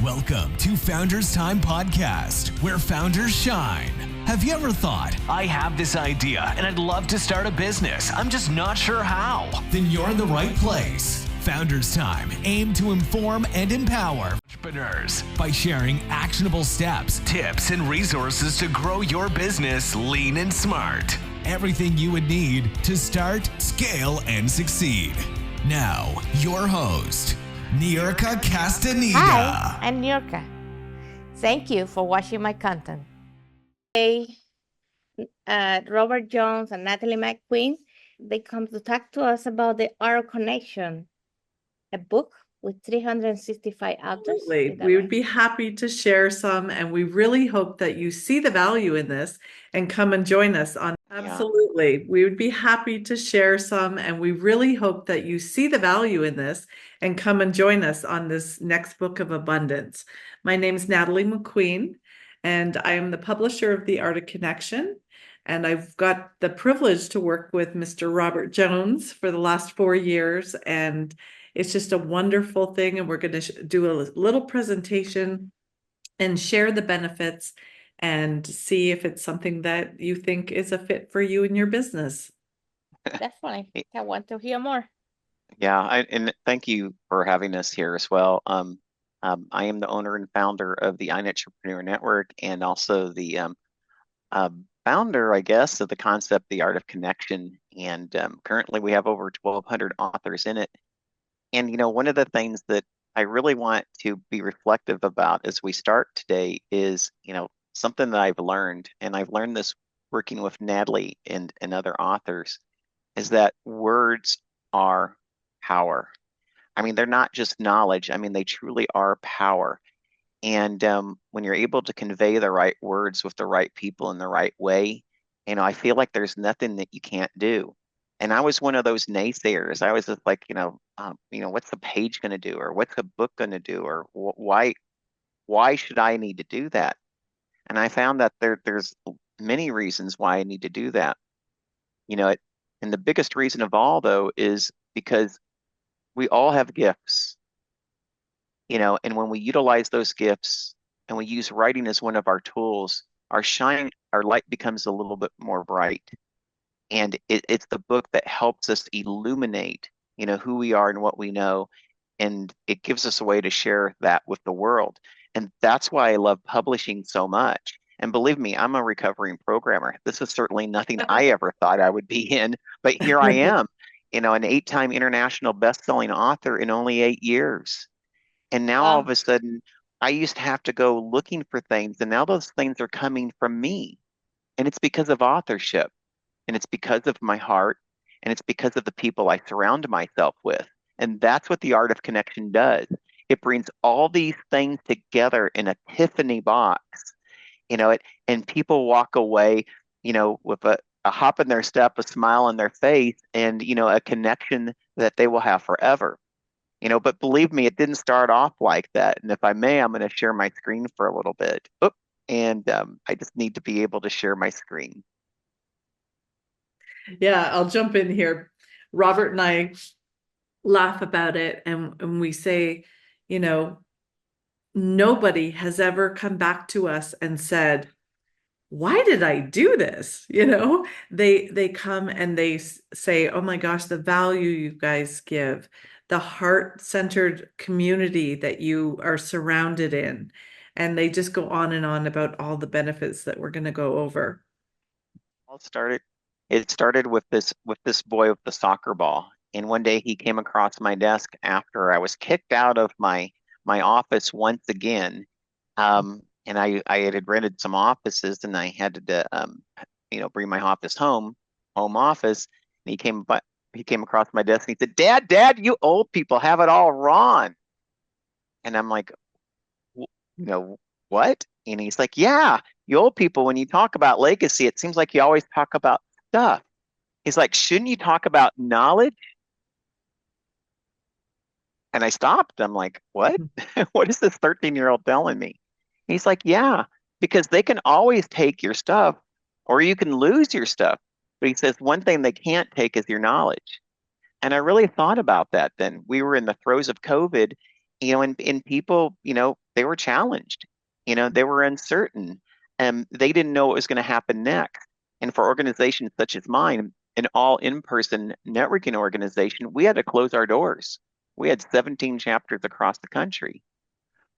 Welcome to Founders Time Podcast, where founders shine. Have you ever thought, I have this idea and I'd love to start a business, I'm just not sure how? Then you're in the right place. Founders Time aim to inform and empower entrepreneurs by sharing actionable steps, tips, and resources to grow your business lean and smart. Everything you would need to start, scale, and succeed. Now, your host, Niurka Castaneda. Hi, I'm Niurka. Thank you for watching my content. Today, Robert Jones and Natalie McQueen, they come to talk to us about the Art of Connection, a book with 365 authors. Absolutely. We would be happy to share some, and we really hope that you see the value in this and come and join us on. Absolutely. We would be happy to share some, and we really hope that you see the value in this and come and join us on this next book of abundance. My name is Natalie McQueen, and I am the publisher of The Art of Connection. And I've got the privilege to work with Mr. Robert Jones for the last 4 years, and it's just a wonderful thing. And we're going to do a little presentation and share the benefits and see if it's something that you think is a fit for you and your business. Definitely. I want to hear more. Yeah, and thank you for having us here as well. I am the owner and founder of the iNetrepreneur Network, and also the founder, I guess, of the concept, The Art of Connection. And currently we have over 1,200 authors in it. And, you know, one of the things that I really want to be reflective about as we start today is, you know, something that I've learned, and I've learned this working with Natalie and other authors, is that words are power. I mean, they're not just knowledge. I mean, they truly are power. And when you're able to convey the right words with the right people in the right way, you know, I feel like there's nothing that you can't do. And I was one of those naysayers. I was just like, what's the page going to do, or what's the book going to do, or why should I need to do that? And I found that there's many reasons why I need to do that. You know, and the biggest reason of all, though, is because we all have gifts. You know, and when we utilize those gifts and we use writing as one of our tools, our light becomes a little bit more bright. And it's the book that helps us illuminate, you know, who we are and what we know. And it gives us a way to share that with the world. And that's why I love publishing so much. And believe me, I'm a recovering programmer. This is certainly nothing I ever thought I would be in, but here I am, you know, an 8-time international best-selling author in only 8 years. And now all of a sudden, I used to have to go looking for things, and now those things are coming from me. And it's because of authorship. And it's because of my heart, and it's because of the people I surround myself with. And that's what the Art of Connection does. It brings all these things together in a Tiffany box, you know, and people walk away, you know, with a hop in their step, a smile on their face, and, you know, a connection that they will have forever. You know, but believe me, it didn't start off like that. And if I may, I'm going to share my screen for a little bit. I just need to be able to share my screen. Yeah, I'll jump in here. Robert and I laugh about it, and we say, you know, nobody has ever come back to us and said, why did I do this? You know, they come and they say, oh my gosh, the value you guys give, the heart-centered community that you are surrounded in. And they just go on and on about all the benefits that we're going to go over. It started with this boy with the soccer ball. And one day he came across my desk after I was kicked out of my office once again. And I had rented some offices, and I had to bring my office home office. And he came across my desk and he said, Dad, you old people have it all wrong. And I'm like, what? And he's like, yeah, you old people, when you talk about legacy, it seems like you always talk about stuff. He's like, shouldn't you talk about knowledge? And I stopped. I'm like, what? What is this 13-year-old telling me? He's like, yeah, because they can always take your stuff, or you can lose your stuff. But he says one thing they can't take is your knowledge. And I really thought about that then. We were in the throes of COVID, and people, they were challenged, they were uncertain, and they didn't know what was going to happen next. And for organizations such as mine, an all in-person networking organization, we had to close our doors. We had 17 chapters across the country.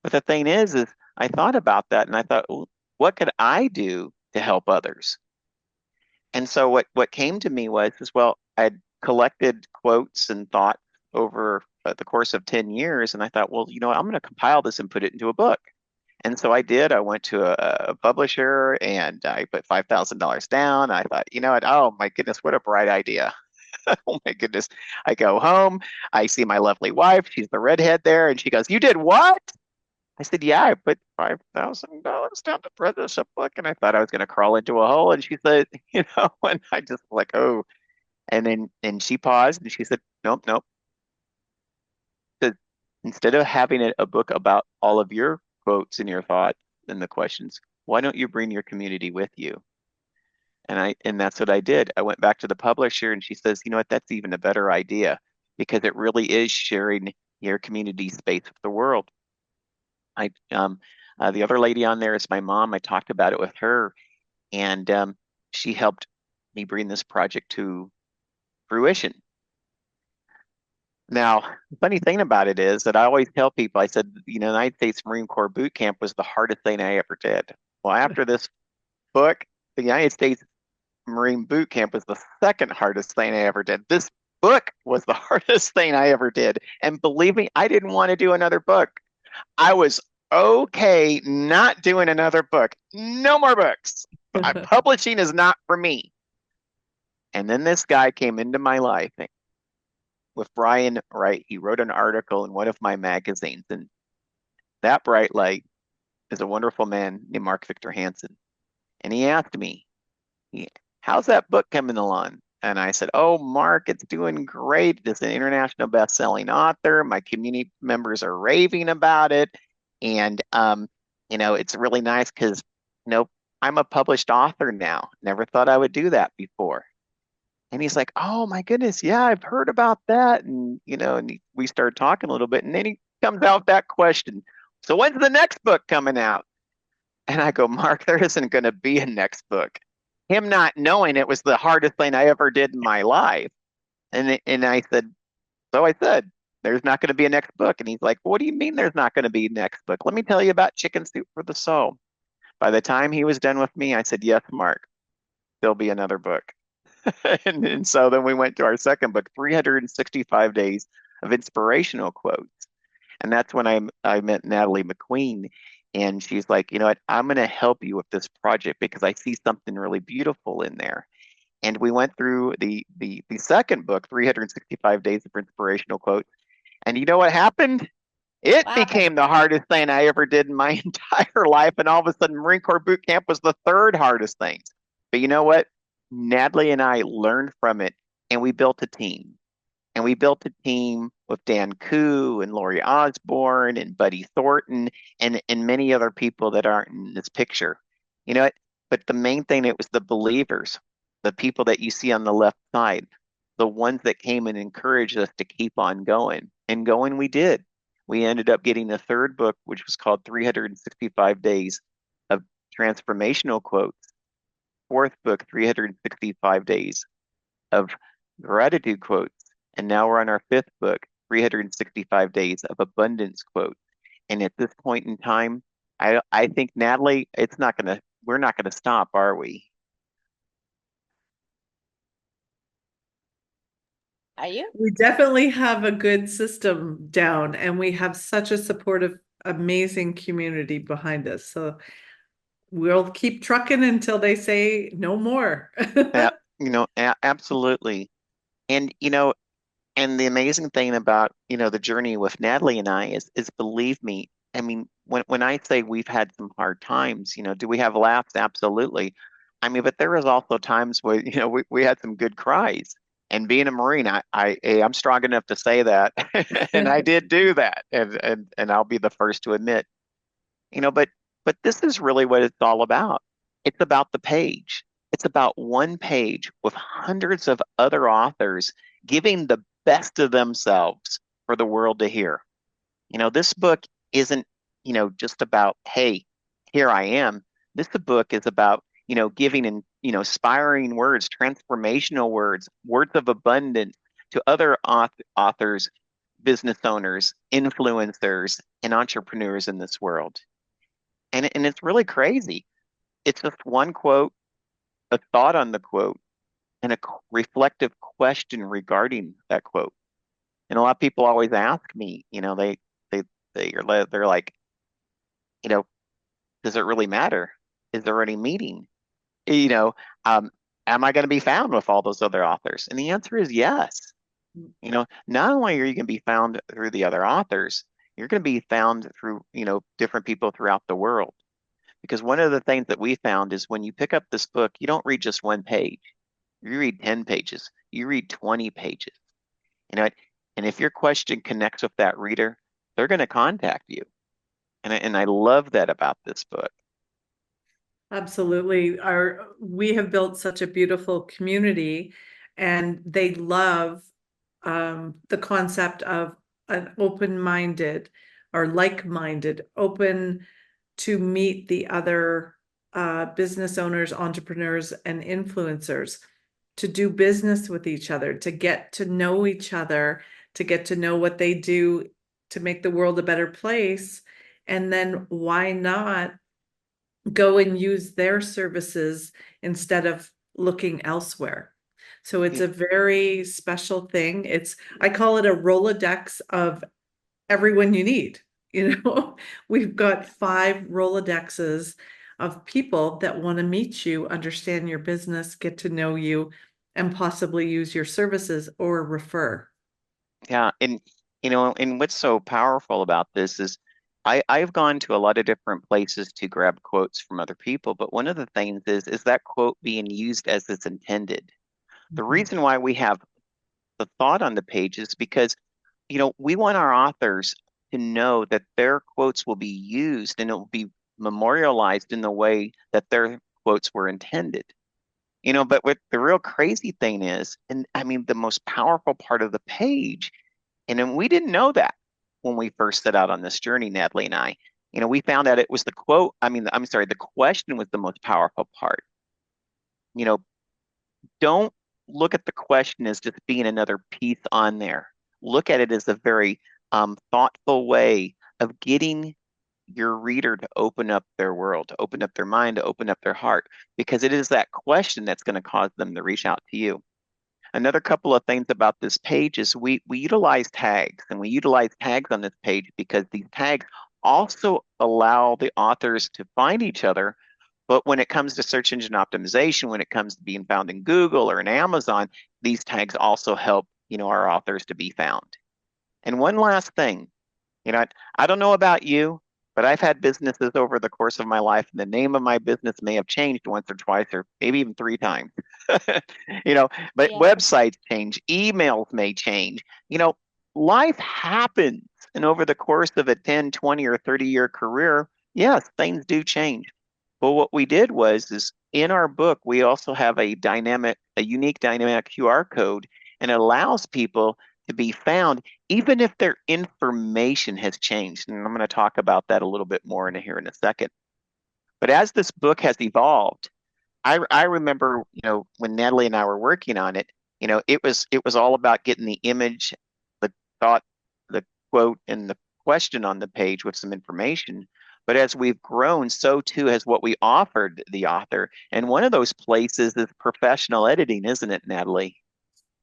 But the thing is I thought about that and I thought, well, what could I do to help others? And so what came to me was, well, I'd collected quotes and thoughts over the course of 10 years, and I thought, well, what, I'm going to compile this and put it into a book. And so I did. I went to a publisher and I put $5,000 down. I thought, what? Oh my goodness, what a bright idea. Oh my goodness. I go home. I see my lovely wife. She's the redhead there. And she goes, you did what? I said, yeah, I put $5,000 down to print this book. And I thought I was going to crawl into a hole. And she said, and I just like, oh. And she paused and she said, nope, nope. So instead of having a book about all of your quotes and your thoughts and the questions, why don't you bring your community with you? And that's what I did. I went back to the publisher and she says, you know what, that's even a better idea because it really is sharing your community space with the world. The other lady on there is my mom. I talked about it with her, and she helped me bring this project to fruition. Now, the funny thing about it is that I always tell people, I said, the United States Marine Corps boot camp was the hardest thing I ever did. Well, after this book, the United States Marine boot camp was the second hardest thing I ever did. This book was the hardest thing I ever did. And believe me, I didn't want to do another book. I was okay not doing another book. No more books. Publishing is not for me. And then this guy came into my life with Brian Wright. He wrote an article in one of my magazines, and that bright light is a wonderful man named Mark Victor Hansen. And he asked me, how's that book coming along? And I said, oh, Mark, it's doing great. It's an international best-selling author. My community members are raving about it. And, it's really nice because, I'm a published author now. Never thought I would do that before. And he's like, oh, my goodness. Yeah, I've heard about that. And, we started talking a little bit. And then he comes out with that question. So when's the next book coming out? And I go, Mark, there isn't going to be a next book. Him not knowing it was the hardest thing I ever did in my life. And I said, there's not going to be a next book. And he's like, what do you mean there's not going to be a next book? Let me tell you about Chicken Soup for the Soul. By the time he was done with me, I said, yes, Mark, there'll be another book. and so then we went to our second book, 365 Days of Inspirational Quotes. And that's when I met Natalie McQueen. And she's like, you know what, I'm going to help you with this project because I see something really beautiful in there. And we went through the second book, 365 Days of Inspirational Quotes. And you know what happened? It became the hardest thing I ever did in my entire life. And all of a sudden, Marine Corps boot camp was the third hardest thing. But you know what? Natalie and I learned from it, and we built a team. And we built a team with Dan Koo and Lori Osborne and Buddy Thornton and many other people that aren't in this picture. You know what? But the main thing, it was the believers, the people that you see on the left side, the ones that came and encouraged us to keep on going. And going we did. We ended up getting the third book, which was called 365 Days of Transformational Quotes. Fourth book, 365 Days of Gratitude Quotes. And now we're on our fifth book, 365 Days of Abundance Quotes. And at this point in time, I think, Natalie, we're not gonna stop, are we? Are you? We definitely have a good system down, and we have such a supportive, amazing community behind us. So we'll keep trucking until they say no more. Absolutely. And, and the amazing thing about, the journey with Natalie and I is believe me, I mean, when I say we've had some hard times, do we have laughs? Absolutely. I mean, but there was also times where, we had some good cries. And being a Marine, I'm strong enough to say that. And I did do that. And I'll be the first to admit, but this is really what it's all about. It's about the page. It's about one page with hundreds of other authors giving the best of themselves for the world to hear. This book isn't, just about, hey, here I am. This book is about, giving and, inspiring words, transformational words, words of abundance to other authors, business owners, influencers, and entrepreneurs in this world. And it's really crazy. It's just one quote, a thought on the quote, and a reflective question regarding that quote. And a lot of people always ask me, they they're like, you know, does it really matter? Is there any meaning? You know, um, am I going to be found with all those other authors? And the answer is yes. Not only are you going to be found through the other authors, you're going to be found through, different people throughout the world. Because one of the things that we found is when you pick up this book, you don't read just one page. You read 10 pages, you read 20 pages. You know, and if your question connects with that reader, they're going to contact you. And I love that about this book. Absolutely. We have built such a beautiful community, and they love the concept of an open-minded or like-minded, open to meet the other business owners, entrepreneurs, and influencers, to do business with each other, to get to know each other, to get to know what they do to make the world a better place. And then why not go and use their services instead of looking elsewhere? So it's a very special thing. I call it a Rolodex of everyone you need. We've got 5 Rolodexes of people that want to meet you, understand your business, get to know you, and possibly use your services or refer. Yeah, and what's so powerful about this is I've gone to a lot of different places to grab quotes from other people, but one of the things is that quote being used as it's intended. The reason why we have the thought on the page is because, we want our authors to know that their quotes will be used and it will be memorialized in the way that their quotes were intended. But what the real crazy thing is, and I mean, the most powerful part of the page, and then we didn't know that when we first set out on this journey, Natalie and I. We found out it was the quote. I mean, I'm sorry, the question was the most powerful part. You know, don't look at the question as just being another piece on there. Look at it as a very thoughtful way of getting your reader to open up their world, to open up their mind, to open up their heart, because it is that question that's going to cause them to reach out to you. Another couple of things about this page is we utilize tags, and we utilize tags on this page because these tags also allow the authors to find each other. But when it comes to search engine optimization, when it comes to being found in Google or in Amazon, these tags also help, our authors to be found. And one last thing, I don't know about you, but I've had businesses over the course of my life, and the name of my business may have changed once or twice or maybe even 3 times. But Yeah. websites change, emails may change. Life happens. And over the course of a 10, 20, or 30-year career, yes, things do change. But what we did is in our book, we also have a unique dynamic QR code, and it allows people to be found even if their information has changed. And I'm going to talk about that a little bit more here in a second. But as this book has evolved, I remember, when Natalie and I were working on it, it was all about getting the image, the thought, the quote, and the question on the page with some information. But as we've grown, so too has what we offered the author. And one of those places is professional editing, isn't it, Natalie?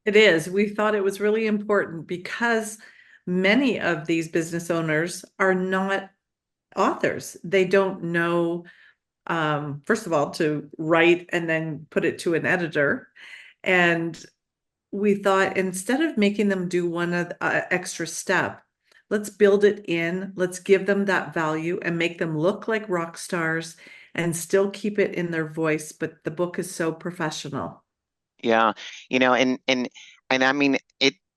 It is. We thought it was really important because many of these business owners are not authors. They don't know, first of all, to write and then put it to an editor. And we thought, instead of making them do one extra step, let's build it in, let's give them that value and make them look like rock stars and still keep it in their voice. But the book is so professional. Yeah, and I mean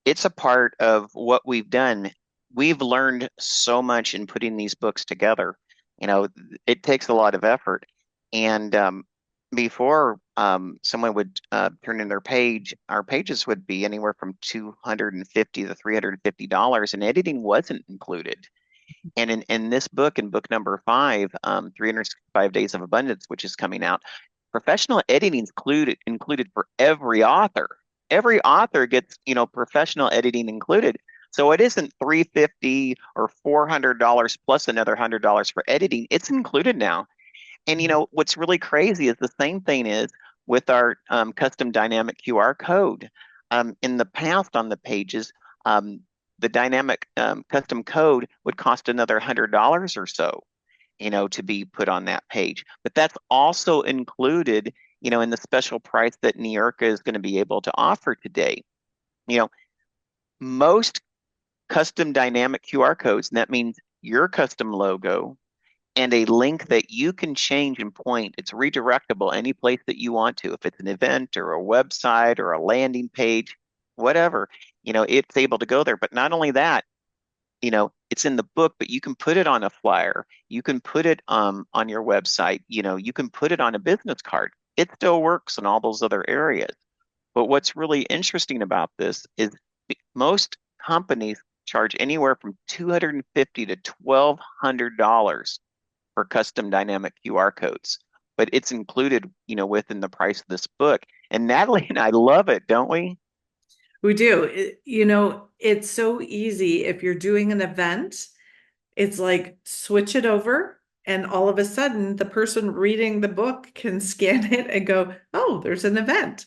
it's a part of what we've done. We've learned so much in putting these books together. It takes a lot of effort. And before someone would turn in their page, our pages would be anywhere from $250 to $350, and editing wasn't included. And in this book, in book number 5, 365 Days of Abundance, which is coming out, professional editing is included for every author. Every author gets, professional editing included. So it isn't $350 or $400 plus another $100 for editing. It's included now. And what's really crazy is the same thing is with our custom dynamic QR code. In the past on the pages, the dynamic custom code would cost another $100 or so, to be put on that page. But that's also included, in the special price that Niurka is going to be able to offer today. Most custom dynamic QR codes, and that means your custom logo and a link that you can change and point. It's redirectable any place that you want to. If it's an event or a website or a landing page, whatever, it's able to go there. But not only that, it's in the book, but you can put it on a flyer. You can put it on your website. You can put it on a business card. It still works in all those other areas. But what's really interesting about this is most companies charge anywhere from $250 to $1,200 for custom dynamic QR codes, but it's included, within the price of this book. And Natalie and I love it, don't we? We do. It's so easy. If you're doing an event, it's like switch it over, and all of a sudden the person reading the book can scan it and go, oh, there's an event.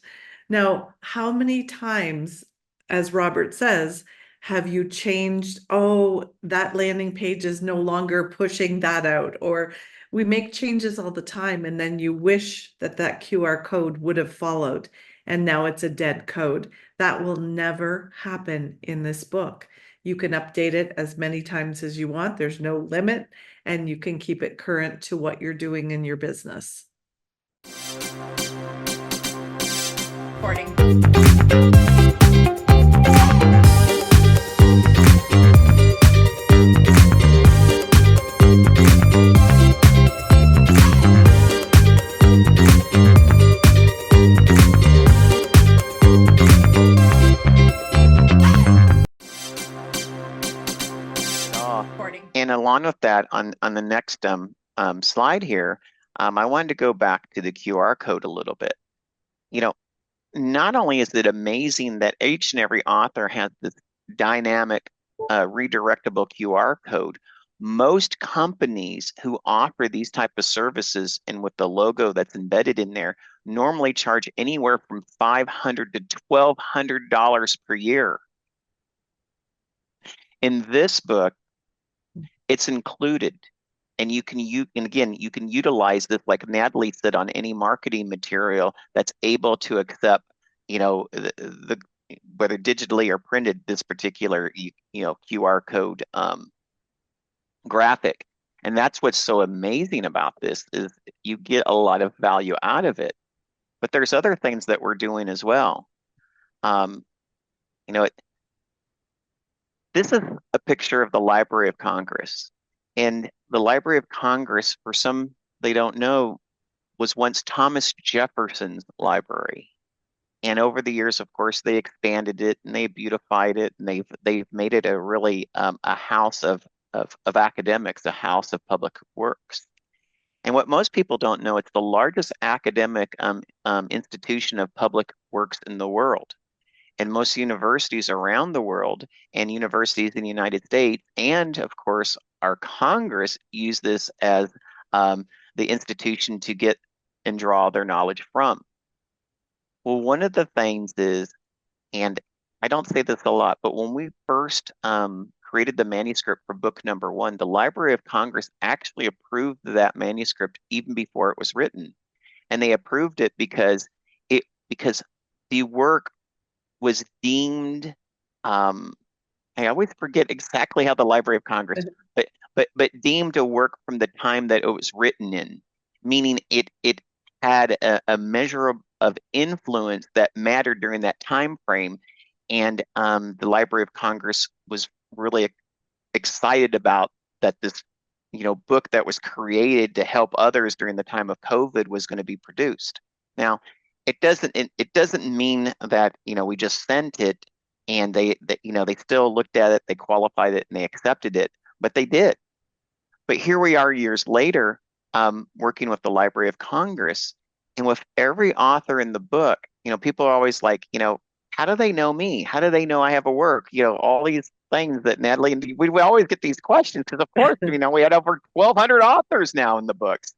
Now, how many times, as Robert says, have you changed, oh, that landing page is no longer pushing that out? Or we make changes all the time, and then you wish that QR code would have followed, and now it's a dead code. That will never happen in this book. You can update it as many times as you want. There's no limit, and you can keep it current to what you're doing in your business. Recording. And along with that, on the next slide here, I wanted to go back to the QR code a little bit. Not only is it amazing that each and every author has this dynamic redirectable QR code, most companies who offer these type of services and with the logo that's embedded in there normally charge anywhere from $500 to $1,200 per year. In this book, it's included, and you can utilize this, like Natalie said, on any marketing material that's able to accept, the whether digitally or printed, this particular QR code graphic. And that's what's so amazing about this, is you get a lot of value out of it. But there's other things that we're doing as well. This is a picture of the Library of Congress. And the Library of Congress, for some they don't know, was once Thomas Jefferson's library. And over the years, of course, they expanded it and they beautified it, and they've made it a really a house of academics, a house of public works. And what most people don't know, it's the largest academic institution of public works in the world. And most universities around the world and universities in the United States, and of course, our Congress, use this as the institution to get and draw their knowledge from. Well, one of the things is, and I don't say this a lot, but when we first created the manuscript for book number 1, the Library of Congress actually approved that manuscript even before it was written. And they approved it because the work was deemed, I always forget exactly how the Library of Congress, but deemed a work from the time that it was written in, meaning it had a measure of influence that mattered during that time frame. And the Library of Congress was really excited about that this book that was created to help others during the time of COVID was going to be produced. Now, it doesn't mean that we just sent it and they still looked at it, they qualified it, and they accepted it, but they did. But here we are years later, working with the Library of Congress, and with every author in the book, people are always like, how do they know me? How do they know I have a work? All these things that Natalie, and we always get these questions because, of course, we had over 1,200 authors now in the books.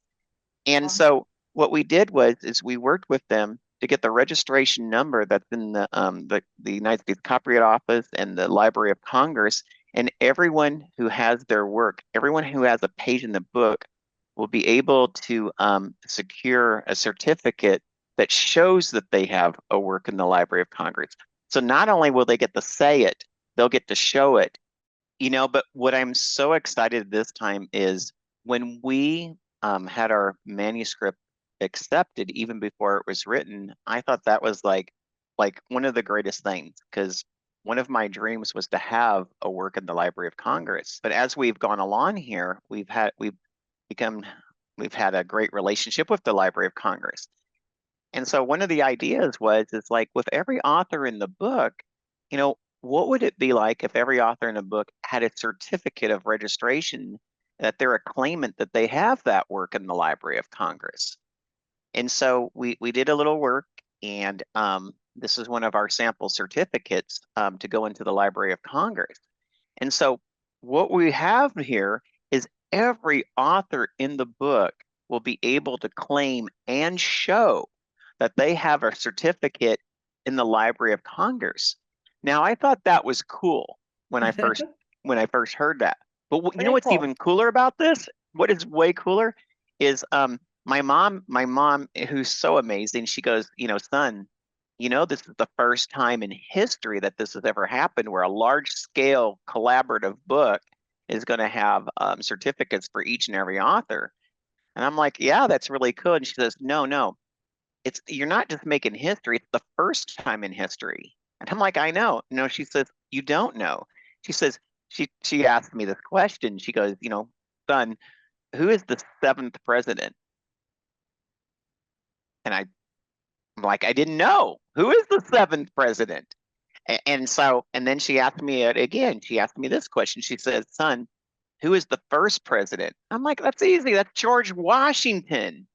And so what we did is we worked with them to get the registration number that's in the United States Copyright Office and the Library of Congress. And everyone who has their work, everyone who has a page in the book will be able to secure a certificate that shows that they have a work in the Library of Congress. So not only will they get to say it, they'll get to show it. But what I'm so excited this time is when we had our manuscript accepted even before it was written, I thought that was like one of the greatest things, because one of my dreams was to have a work in the Library of Congress. But as we've gone along here, we've had a great relationship with the Library of Congress. And so one of the ideas is like, with every author in the book, what would it be like if every author in a book had a certificate of registration that they're a claimant that they have that work in the Library of Congress? And so we did a little work, and this is one of our sample certificates to go into the Library of Congress. And so what we have here is every author in the book will be able to claim and show that they have a certificate in the Library of Congress. Now, I thought that was cool when I first heard that. But you know what's even cooler about this? What is way cooler is my mom, who's so amazing, she goes, son, this is the first time in history that this has ever happened, where a large scale collaborative book is going to have certificates for each and every author. And I'm like, yeah, that's really cool. And she says, no, you're not just making history, it's the first time in history. And I'm like, I know. No, she says, you don't know. She says, she asked me this question. She goes, son, who is the 7th president? And I'm like, I didn't know. Who is the 7th president? And then she asked me it again. She asked me this question. She says, son, who is the 1st president? I'm like, that's easy. That's George Washington.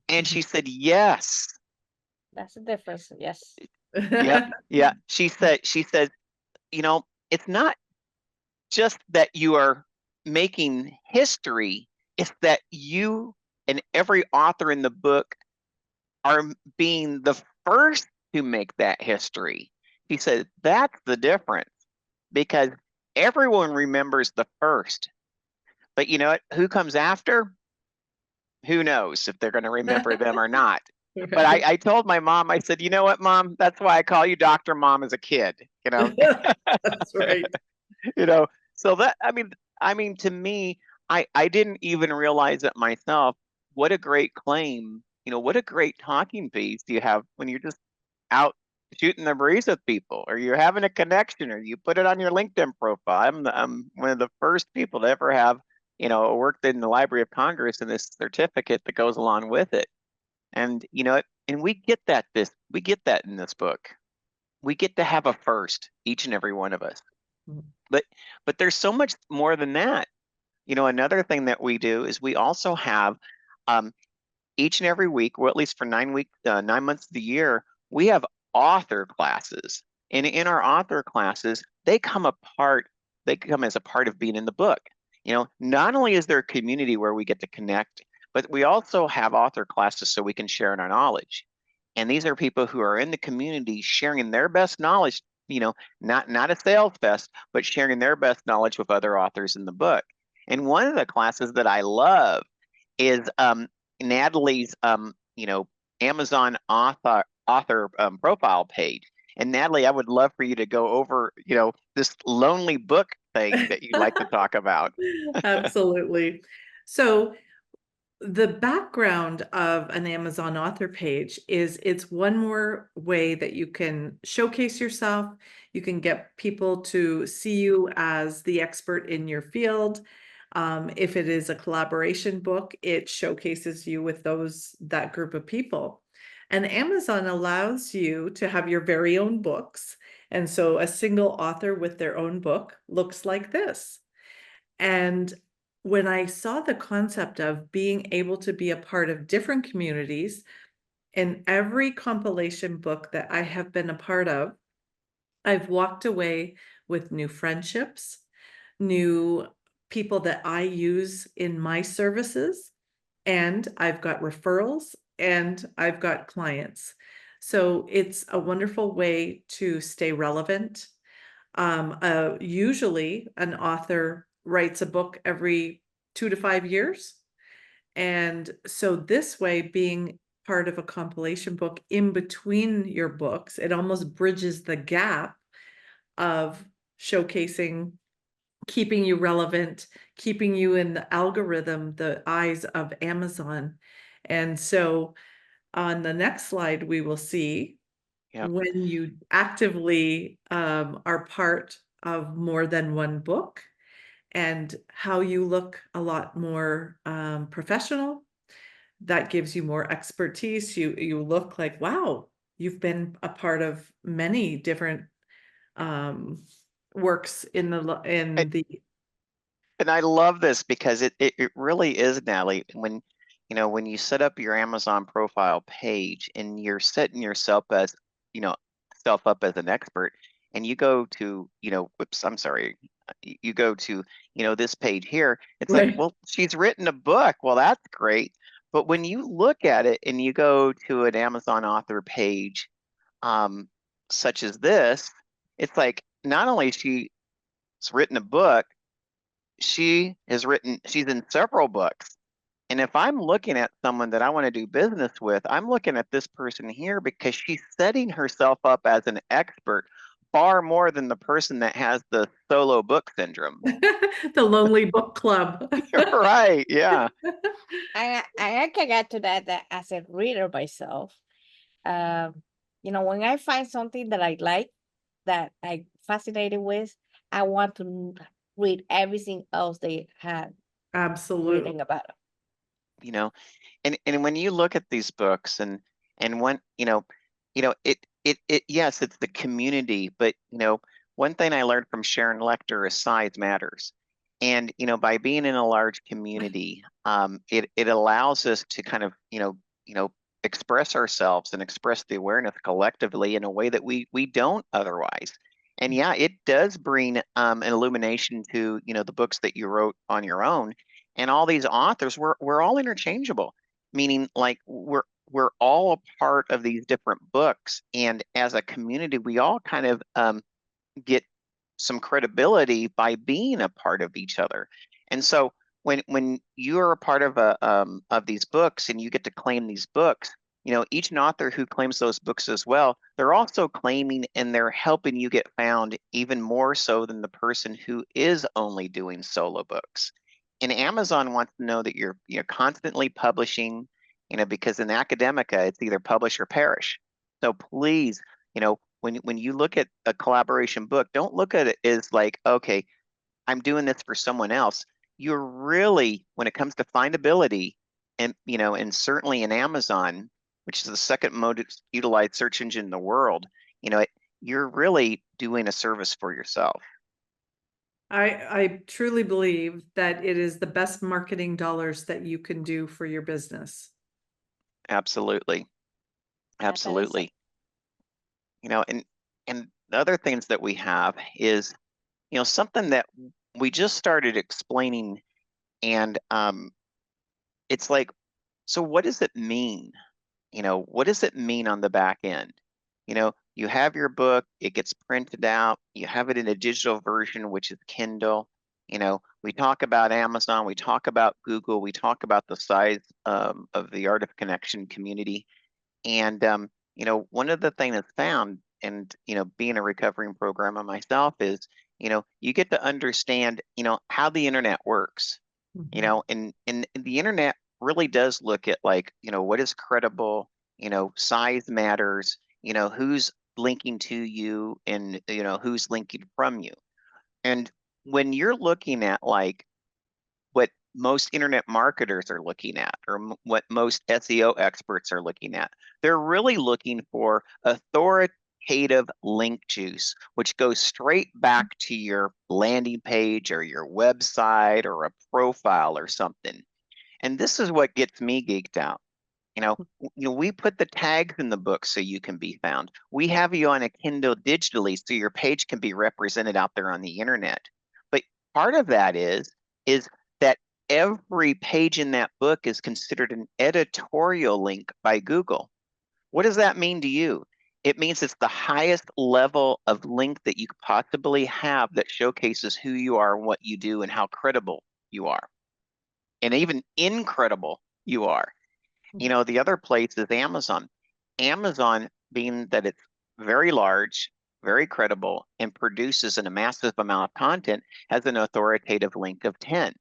And she said, yes. That's the difference. Yes. Yeah. She said, it's not just that you are making history, it's that you and every author in the book are being the first to make that history. He said, that's the difference, because everyone remembers the first. But you know what? Who comes after? Who knows if they're going to remember them or not. But I told my mom, I said, you know what, Mom? That's why I call you Dr. Mom as a kid, That's right. So that, I mean, to me, I didn't even realize it myself. What a great claim, what a great talking piece you have when you're just out shooting the breeze with people, or you're having a connection, or you put it on your LinkedIn profile. I'm one of the first people to ever have, worked in the Library of Congress, and this certificate that goes along with it. And and we get that in this book. We get to have a first, each and every one of us. But there's so much more than that. Another thing that we do is we also have each and every week, or at least for 9 months of the year, we have author classes. And in our author classes, they come as a part of being in the book. Not only is there a community where we get to connect, but we also have author classes so we can share in our knowledge. And these are people who are in the community sharing their best knowledge, not a sales fest, but sharing their best knowledge with other authors in the book. And one of the classes that I love is Natalie's, Amazon author profile page. And Natalie, I would love for you to go over, this lonely book thing that you like to talk about. Absolutely. So the background of an Amazon author page is it's one more way that you can showcase yourself. You can get people to see you as the expert in your field. If it is a collaboration book, it showcases you with that group of people. And Amazon allows you to have your very own books. And so a single author with their own book looks like this. And when I saw the concept of being able to be a part of different communities, in every compilation book that I have been a part of, I've walked away with new friendships, new people that I use in my services, and I've got referrals and I've got clients. So it's a wonderful way to stay relevant. Usually an author writes a book every 2 to 5 years. And so this way, being part of a compilation book in between your books, it almost bridges the gap of showcasing, keeping you relevant, keeping you in the algorithm, the eyes of Amazon. And so on the next slide, we will see when you actively are part of more than one book, and how you look a lot more professional. That gives you more expertise. You look like, wow, you've been a part of many different works in the. And I love this because it really is, Natalie, when when you set up your Amazon profile page and you're setting yourself as self up as an expert, and you go to whoops, I'm sorry, you go to this page here, it's like, Right. well, she's written a book, well, that's great. But when you look at it and you go to an Amazon author page such as this, it's like, not only she's written a book, she's in several books. And if I'm looking at someone that I want to do business with, I'm looking at this person here because she's setting herself up as an expert far more than the person that has the solo book syndrome. The lonely book club. Right, yeah. I can get to that as a reader myself. When I find something that I like, that I'm fascinated with, I want to read everything else they had Absolutely. reading about it. And when you look at these books and when it yes, it's the community, but one thing I learned from Sharon Lecter is size matters. And by being in a large community, it allows us to kind of express ourselves and express the awareness collectively in a way that we don't otherwise. And yeah, it does bring an illumination to the books that you wrote on your own. And all these authors, we're all interchangeable, meaning like we're all a part of these different books, and as a community, we all kind of get some credibility by being a part of each other. And so when you're a part of these books and you get to claim these books, each author who claims those books as well, they're also claiming and they're helping you get found even more so than the person who is only doing solo books. And Amazon wants to know that you're constantly publishing, because in academica, it's either publish or perish. So please, when you look at a collaboration book, don't look at it as like, okay, I'm doing this for someone else. You're really, when it comes to findability, and certainly in Amazon, which is the second most utilized search engine in the world, you're really doing a service for yourself. I truly believe that it is the best marketing dollars that you can do for your business. Absolutely. Absolutely. And the other things that we have is, something that we just started explaining, and it's like, so what does it mean? What does it mean on the back end? You have your book, it gets printed out, you have it in a digital version, which is Kindle. We talk about Amazon, we talk about Google, we talk about the size of the Art of Connection community. And, one of the things that's found, and, being a recovering programmer myself, is, you get to understand, how the internet works, and the internet really does look at like, what is credible, size matters, who's linking to you and, who's linking from you. And when you're looking at like most internet marketers are looking at, or what most SEO experts are looking at. They're really looking for authoritative link juice, which goes straight back to your landing page or your website or a profile or something. And this is what gets me geeked out. We put the tags in the book so you can be found. We have you on a Kindle digitally so your page can be represented out there on the internet. But part of that is that every page in that book is considered an editorial link by Google. What does that mean to you? It means it's the highest level of link that you could possibly have that showcases who you are and what you do and how credible you are, and even incredible you are. The other place is Amazon. Amazon, being that it's very large, very credible, and produces a massive amount of content, has an authoritative link of 10.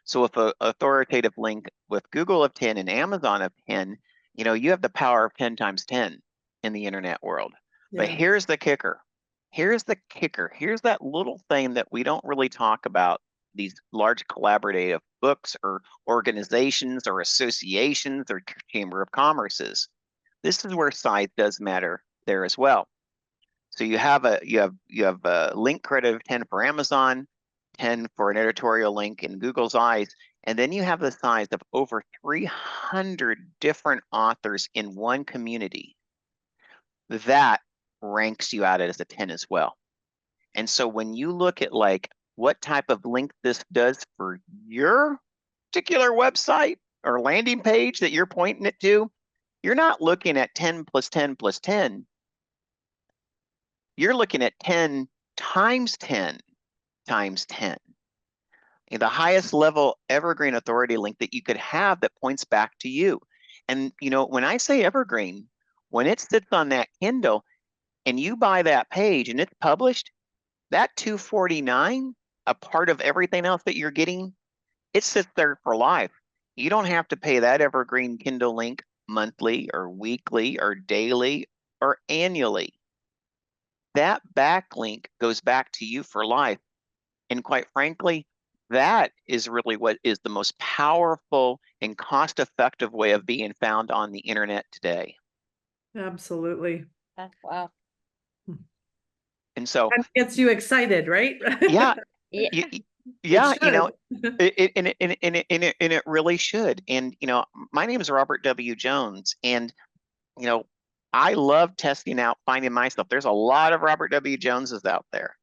So if an authoritative link with Google of 10 and Amazon of 10, you have the power of 10 times 10 in the internet world. But here's the kicker. Here's the kicker. Here's that little thing that we don't really talk about, these large collaborative books or organizations or associations or chamber of commerces. This is where size does matter there as well. So you have a link credit of 10 for Amazon, 10 for an editorial link in Google's eyes, and then you have the size of over 300 different authors in one community. That ranks you out as a 10 as well. And so when you look at what type of link this does for your particular website or landing page that you're pointing it to, you're not looking at 10 plus 10 plus 10. You're looking at 10 times 10 times 10. The highest level evergreen authority link that you could have that points back to you. And when I say evergreen, when it sits on that Kindle and you buy that page and it's published, that $249, a part of everything else that you're getting, it sits there for life. You don't have to pay that evergreen Kindle link monthly or weekly or daily or annually. That backlink goes back to you for life. And quite frankly, that is really what is the most powerful and cost-effective way of being found on the internet today. Absolutely. Wow. And so that gets you excited, right? Yeah. Yeah. Yeah, It it really should. And my name is Robert W. Jones, and I love testing out, finding myself. There's a lot of Robert W. Joneses out there,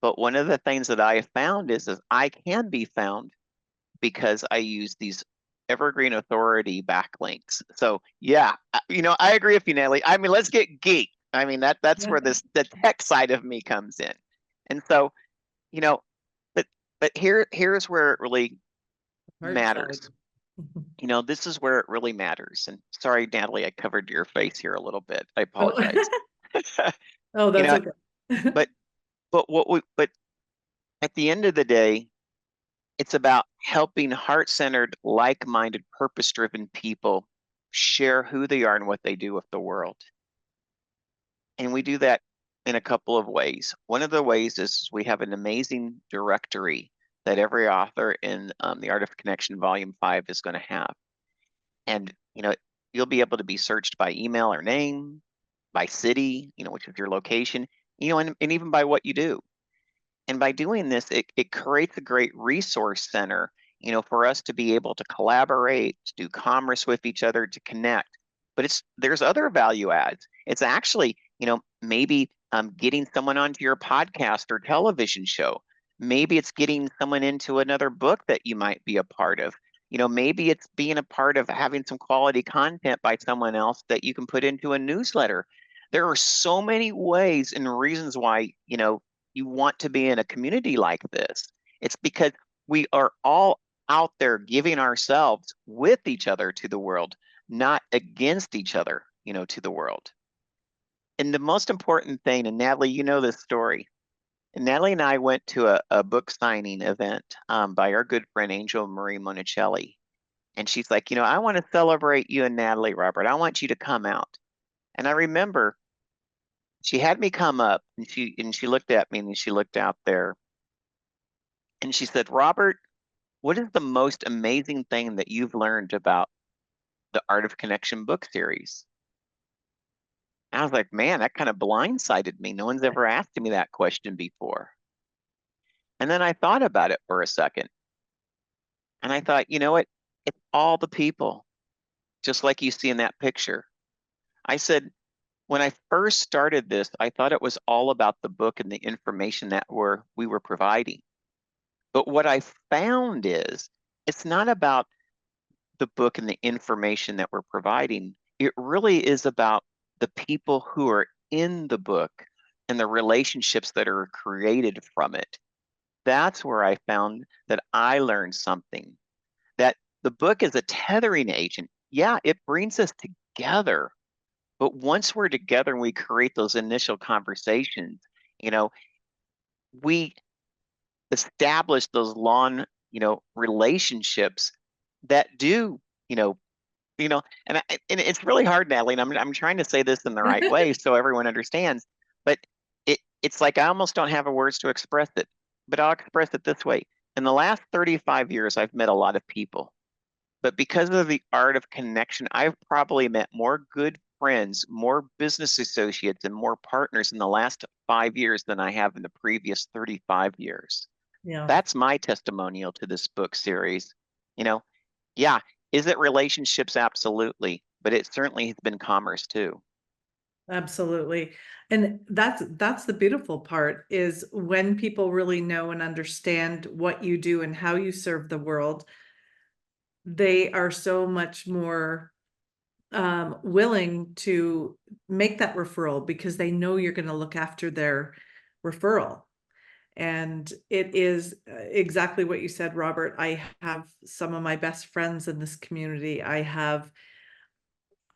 but one of the things that I have found is I can be found because I use these evergreen authority backlinks. So yeah, I agree with you, Natalie. I mean, let's get geek. I mean, that's where the tech side of me comes in. And so, but here's where it really matters. This is where it really matters. And sorry, Natalie, I covered your face here a little bit. I apologize. Oh, that's okay. but at the end of the day, it's about helping heart-centered, like-minded, purpose-driven people share who they are and what they do with the world. And we do that in a couple of ways. One of the ways is we have an amazing directory that every author in The Art of Connection Volume 5 is going to have. And, you'll be able to be searched by email or name, by city, which is your location, and even by what you do. And by doing this, it creates a great resource center, for us to be able to collaborate, to do commerce with each other, to connect. But there's other value adds. It's actually, maybe getting someone onto your podcast or television show. Maybe it's getting someone into another book that you might be a part of. Maybe it's being a part of having some quality content by someone else that you can put into a newsletter. There are so many ways and reasons why, you want to be in a community like this. It's because we are all out there giving ourselves with each other to the world, not against each other, to the world. And the most important thing, and Natalie, you know this story. And Natalie and I went to a book signing event by our good friend Angel Marie Monicelli. And she's like, I want to celebrate you and Natalie, Robert. I want you to come out. And I remember she had me come up, and she looked at me, and she looked out there, and she said, Robert, what is the most amazing thing that you've learned about the Art of Connection book series? I was like, man, that kind of blindsided me. No one's ever asked me that question before. And then I thought about it for a second. And I thought, you know what? It's all the people, just like you see in that picture. I said, when I first started this, I thought it was all about the book and the information that we were providing. But what I found is it's not about the book and the information that we're providing. It really is about the people who are in the book and the relationships that are created from it. That's where I found that I learned something, that the book is a tethering agent. Yeah, it brings us together. But once we're together and we create those initial conversations, we establish those long, relationships that do, and it's really hard, Natalie, and I'm trying to say this in the right way so everyone understands, but it's like I almost don't have words to express it, but I'll express it this way. In the last 35 years, I've met a lot of people, but because of the art of connection, I've probably met more good friends, more business associates, and more partners in the last 5 years than I have in the previous 35 years. Yeah. That's my testimonial to this book series. Yeah, is it relationships? Absolutely. But it certainly has been commerce too. Absolutely. And that's the beautiful part, is when people really know and understand what you do and how you serve the world, they are so much more willing to make that referral because they know you're going to look after their referral. And it is exactly what you said, Robert. I have some of my best friends in this community. I have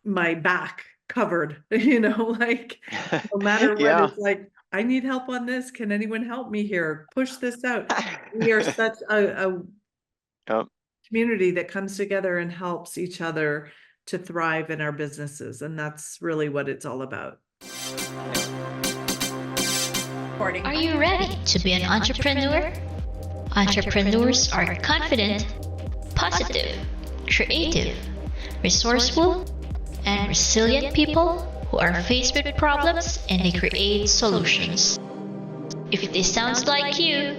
my back covered, like no matter what, Yeah. it's like, I need help on this. Can anyone help me here? Push this out. We are such a Oh, community that comes together and helps each other to thrive in our businesses. And that's really what it's all about. Are you ready to be an entrepreneur? Entrepreneurs are confident, positive, creative, resourceful, and resilient people who are faced with problems and they create solutions. If this sounds like you,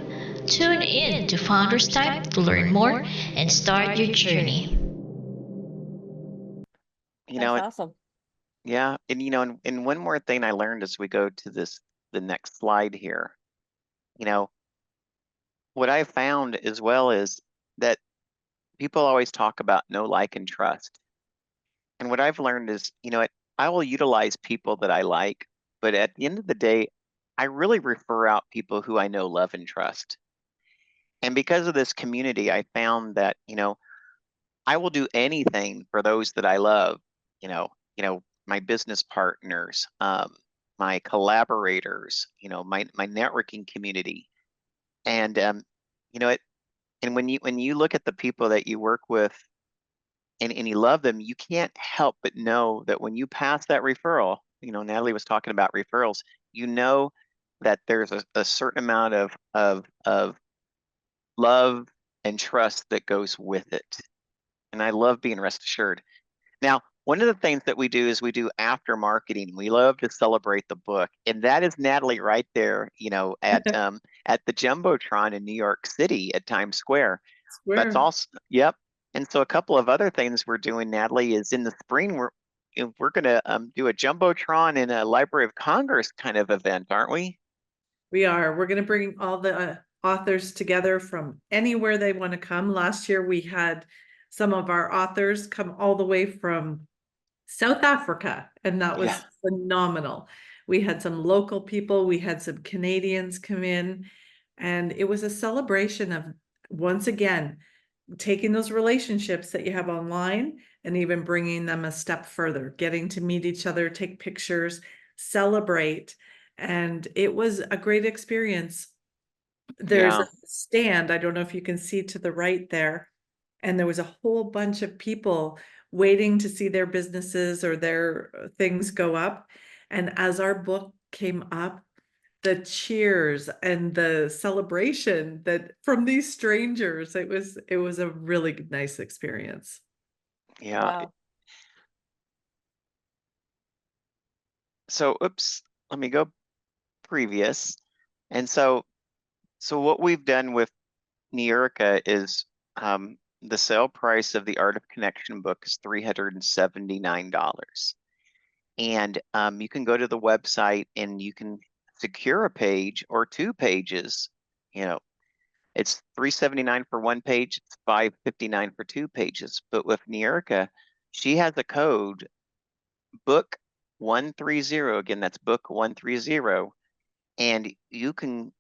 tune in to Founders Time to learn more and start your journey. That's awesome. Yeah, and one more thing I learned as we go to the next slide here. What I found as well is that people always talk about know, like, and trust. And what I've learned is, I will utilize people that I like, but at the end of the day, I really refer out people who I know, love, and trust. And because of this community, I found that, I will do anything for those that I love, my business partners, my collaborators, my networking community. And and when you look at the people that you work with and you love them, you can't help but know that when you pass that referral, Natalie was talking about referrals, that there's a certain amount of love and trust that goes with it. And I love being rest assured. Now, one of the things that we do is we do after marketing. We love to celebrate the book, and that is Natalie right there, at the Jumbotron in New York City at Times Square. That's also, yep. And so a couple of other things we're doing, Natalie, is in the spring we're going to do a Jumbotron in a Library of Congress kind of event, aren't we? We are. We're going to bring all the authors together from anywhere they want to come. Last year, we had some of our authors come all the way from South Africa, and that was phenomenal. We had some local people, we had some Canadians come in, and it was a celebration of, once again, taking those relationships that you have online and even bringing them a step further, getting to meet each other, take pictures, celebrate. And it was a great experience. There's a stand, I don't know if you can see to the right there, and there was a whole bunch of people waiting to see their businesses or their things go up. And as our book came up, the cheers and the celebration that from these strangers, it was a really nice experience. Yeah. Wow. So, oops, let me go previous. And so what we've done with Niurka is the sale price of the Art of Connection book is $379. And you can go to the website and you can secure a page or 2 pages. You know, it's $379 for 1 page, it's $559 for 2 pages. But with Niurka, she has a code, book 130. Again, that's book 130. And you can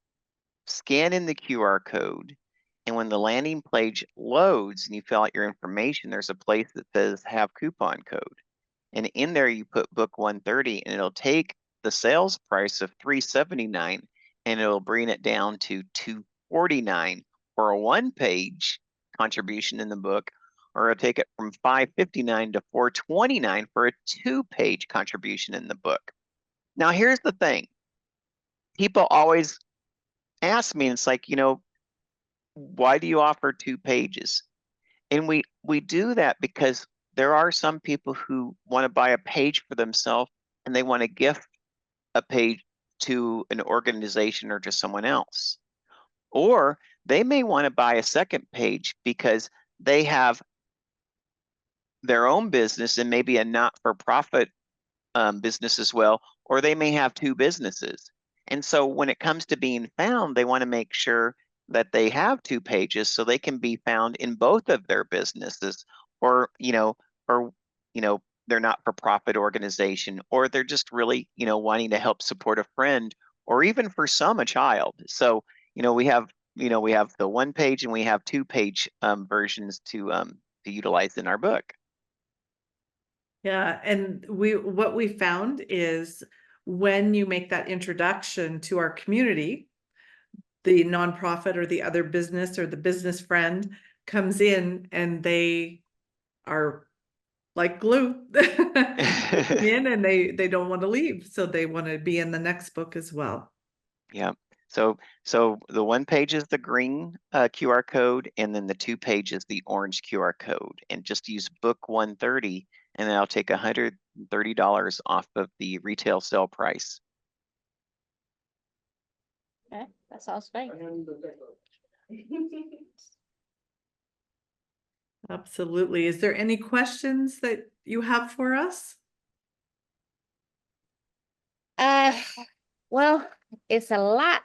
scan in the QR code. And when the landing page loads and you fill out your information, there's a place that says have coupon code. And in there you put book 130 and it'll take the sales price of $379 and it'll bring it down to $249 for a 1-page contribution in the book, or it'll take it from $559 to $429 for a 2-page contribution in the book. Now here's the thing. People always ask me, and it's like, why do you offer 2 pages? And we do that because there are some people who want to buy a page for themselves and they want to gift a page to an organization or to someone else. Or they may want to buy a second page because they have their own business and maybe a not-for-profit business as well, or they may have 2 businesses. And so when it comes to being found, they want to make sure that they have 2 pages so they can be found in both of their businesses, or they're not-for-profit organization, or they're just really wanting to help support a friend, or even for some a child. So we have the 1-page and we have 2-page versions to utilize in our book. Yeah, and what we found is when you make that introduction to our community, the nonprofit or the other business or the business friend comes in and they are like glue in, and they don't want to leave, so they want to be in the next book as well. Yeah. So the 1-page is the green QR code, and then the 2-page is the orange QR code. And just use book 130, and then I'll take $130 off of the retail sale price. Okay, that sounds great. Absolutely. Is there any questions that you have for us? Well, it's a lot.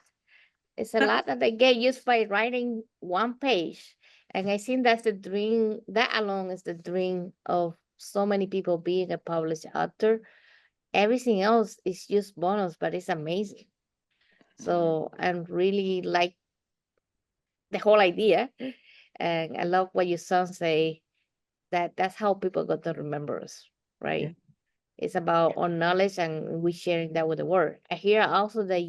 It's a lot that they get used by writing 1 page. And I think that's the dream, that alone is the dream of so many people being a published author. Everything else is just bonus, but it's amazing. So I really like the whole idea. And I love what your son say, that's how people got to remember us, right? Yeah. It's about our knowledge and we sharing that with the world. I hear also that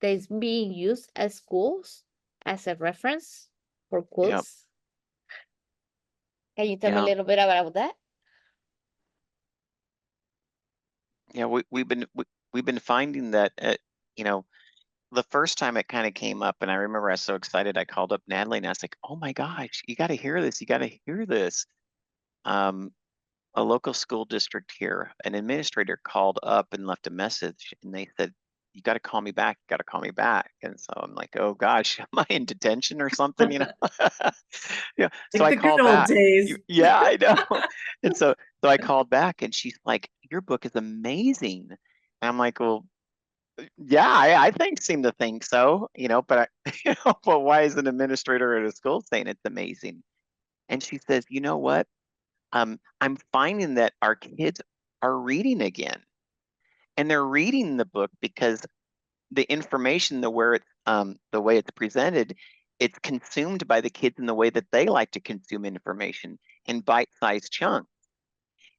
it's being used at schools as a reference for quotes. Yep. Can you tell me a little bit about that? Yeah, we've been finding that the first time it kind of came up, and I remember I was so excited, I called up Natalie and I was like, oh my gosh, you got to hear this. You got to hear this. A local school district here, an administrator called up and left a message, and they said, you got to call me back. You got to call me back. And so I'm like, oh gosh, am I in detention or something? Yeah. So Like I the called good old back. days. Yeah, I know. And so I called back, and she's like, your book is amazing. And I'm like, well, yeah, I seem to think so, but but why is an administrator at a school saying it's amazing? And she says, you know what? I'm finding that our kids are reading again, and they're reading the book because the information, the way it's presented, it's consumed by the kids in the way that they like to consume information, in bite-sized chunks.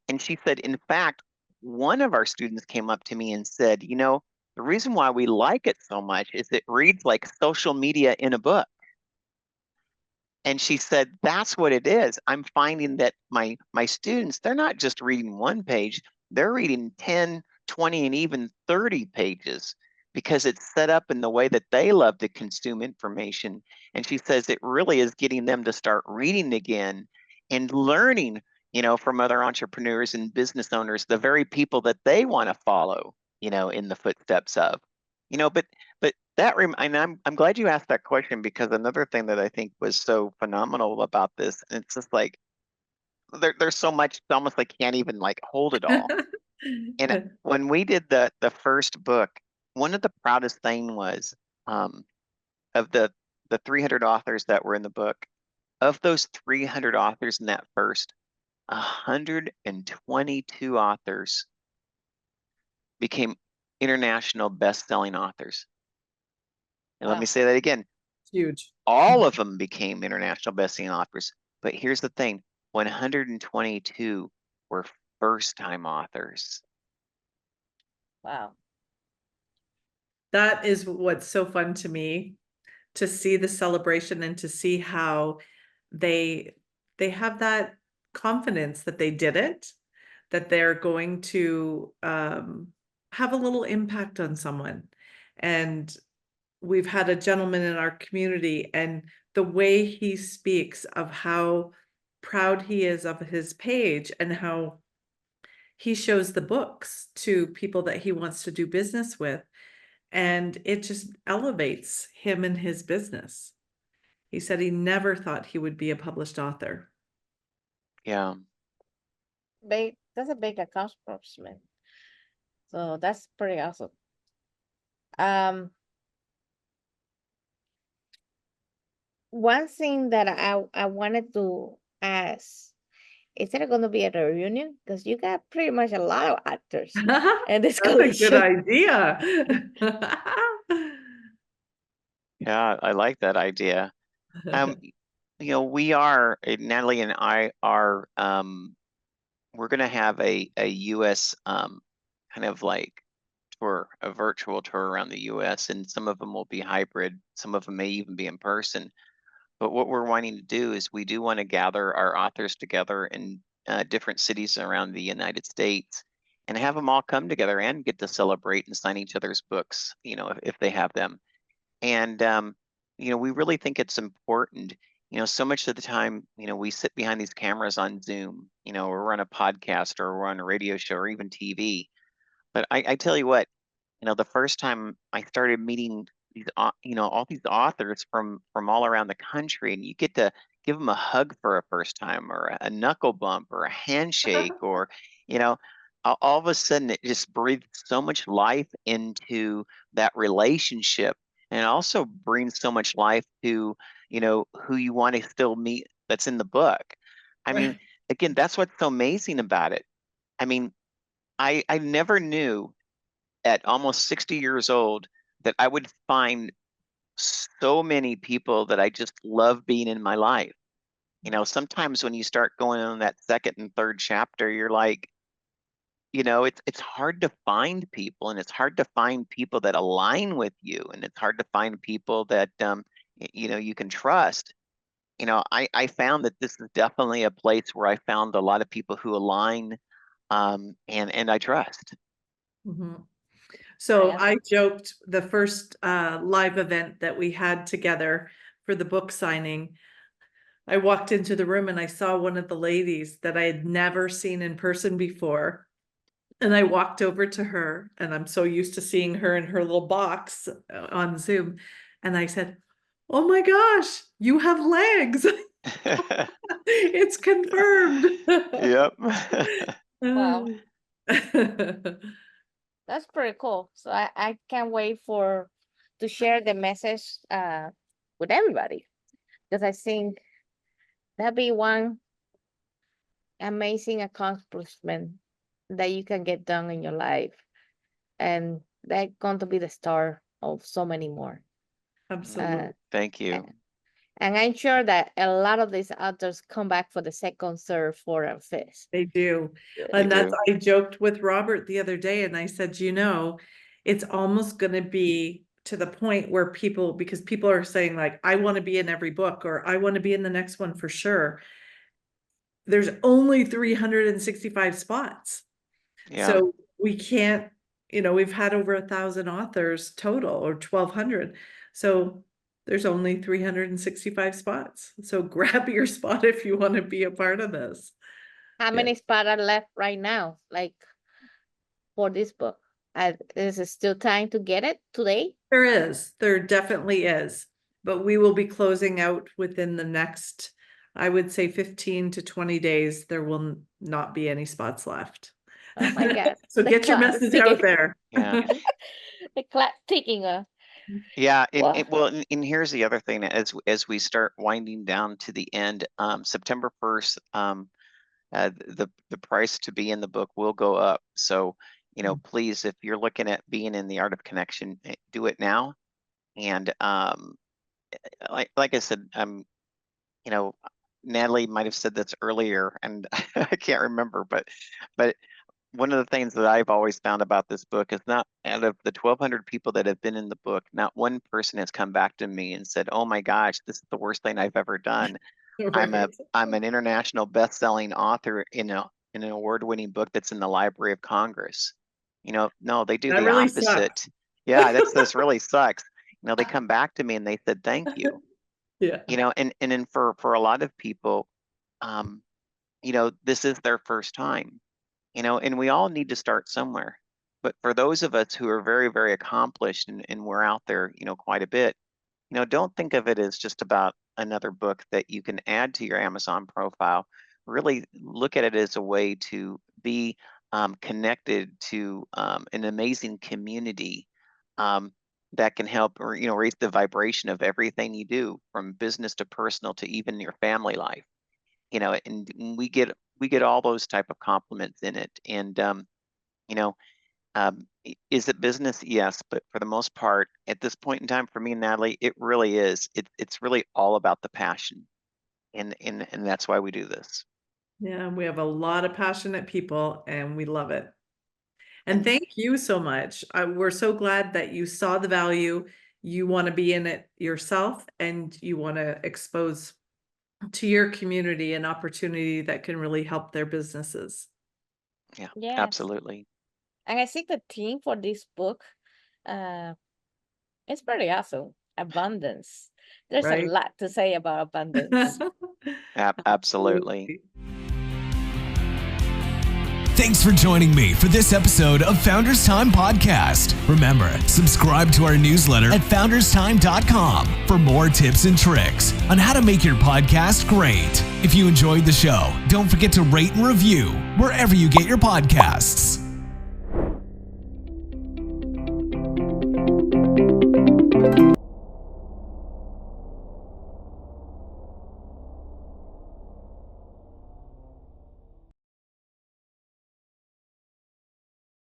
And she said, in fact, one of our students came up to me and said, the reason why we like it so much is it reads like social media in a book. And she said, that's what it is. I'm finding that my students, they're not just reading 1 page, they're reading 10, 20, and even 30 pages. because it's set up in the way that they love to consume information. And she says it really is getting them to start reading again and learning, from other entrepreneurs and business owners, the very people that they want to follow, in the footsteps of, but that and I'm glad you asked that question, because another thing that I think was so phenomenal about this, and it's just like there's so much, it's almost like can't even like hold it all. And when we did the first book, one of the proudest thing was of the 300 authors that were in the book, of those 300 authors in that first, 122 authors became international best-selling authors. And let me say that again. Huge. All of them became international best-selling authors. But here's the thing, 122 were first-time authors. Wow. That is what's so fun to me, to see the celebration and to see how they have that confidence that they did it, that they're going to have a little impact on someone. And we've had a gentleman in our community, and the way he speaks of how proud he is of his page and how he shows the books to people that he wants to do business with, and it just elevates him and his business. He said he never thought he would be a published author. Yeah. That's a big accomplishment. So that's pretty awesome. One thing that I wanted to ask, is there going to be a reunion? Because you got pretty much a lot of actors in this collection. That's a good idea. Yeah, I like that idea. We are, Natalie and I are, we're going to have a U.S. Kind of like tour, a virtual tour around the U.S., and some of them will be hybrid, some of them may even be in person. But what we're wanting to do is we do want to gather our authors together in different cities around the United States and have them all come together and get to celebrate and sign each other's books, if they have them. And, we really think it's important. So much of the time, we sit behind these cameras on Zoom, or we're on a podcast or we're on a radio show or even TV. But I tell you what, the first time I started meeting these, all these authors from all around the country, and you get to give them a hug for a first time, or a knuckle bump, or a handshake, or, all of a sudden it just breathes so much life into that relationship, and it also brings so much life to, who you want to still meet that's in the book. I mean, again, that's what's so amazing about it. I mean, I never knew at almost 60 years old that I would find so many people that I just love being in my life. Sometimes when you start going on that second and third chapter, you're like, it's hard to find people, and it's hard to find people that align with you, and it's hard to find people that you can trust. I found that this is definitely a place where I found a lot of people who align, and I trust. Mm-hmm. So I joked the first live event that we had together for the book signing, I walked into the room and I saw one of the ladies that I had never seen in person before. And I walked over to her, and I'm so used to seeing her in her little box on Zoom. And I said, "Oh my gosh, you have legs." It's confirmed. Yep. Wow. That's pretty cool. So I can't wait to share the message with everybody, because I think that'd be one amazing accomplishment that you can get done in your life, and that's going to be the start of so many more. Absolutely. Thank you. And I'm sure that a lot of these authors come back for the second, third, fourth, and fifth. They do. They And that's, do. I joked with Robert the other day, and I said, it's almost going to be to the point where because people are saying like, I want to be in every book, or I want to be in the next one for sure. There's only 365 spots. Yeah. So we can't, we've had over 1,000 authors total, or 1,200. So there's only 365 spots. So grab your spot if you want to be a part of this. How many spots are left right now, like for this book? Is it still time to get it today? There definitely is, but we will be closing out within the next, I would say 15 to 20 days. There will not be any spots left. Oh my God. So get your message out there. Yeah. The clock ticking. Yeah, Wow. and here's the other thing, as we start winding down to the end, September 1st, the price to be in the book will go up. So, please, if you're looking at being in the Art of Connection, do it now. And like I said, Natalie might have said this earlier, and I can't remember, but one of the things that I've always found about this book is, not out of the 1,200 people that have been in the book, not one person has come back to me and said, "Oh my gosh, this is the worst thing I've ever done." Right. I'm an international best-selling author in an award-winning book that's in the Library of Congress. No, they do That the really opposite. sucks. Yeah, this really sucks. They come back to me and they said, "Thank you." Yeah. And then for a lot of people, this is their first time. And we all need to start somewhere. But for those of us who are very, very accomplished and we're out there, quite a bit, don't think of it as just about another book that you can add to your Amazon profile. Really look at it as a way to be connected to an amazing community that can help, or raise the vibration of everything you do, from business to personal to even your family life. And we get all those type of compliments in it. And is it business? Yes, but for the most part, at this point in time, for me and Natalie, it really is. It's really all about the passion, and that's why we do this. Yeah, we have a lot of passionate people and we love it. And thank you so much. We're so glad that you saw the value. You want to be in it yourself, and you want to expose to your community an opportunity that can really help their businesses. Yeah, Yes. absolutely. And I think the theme for this book, it's pretty awesome. Abundance. There's Right? a lot to say about abundance. Absolutely. Thanks for joining me for this episode of Founders Time Podcast. Remember, subscribe to our newsletter at founderstime.com for more tips and tricks on how to make your podcast great. If you enjoyed the show, don't forget to rate and review wherever you get your podcasts.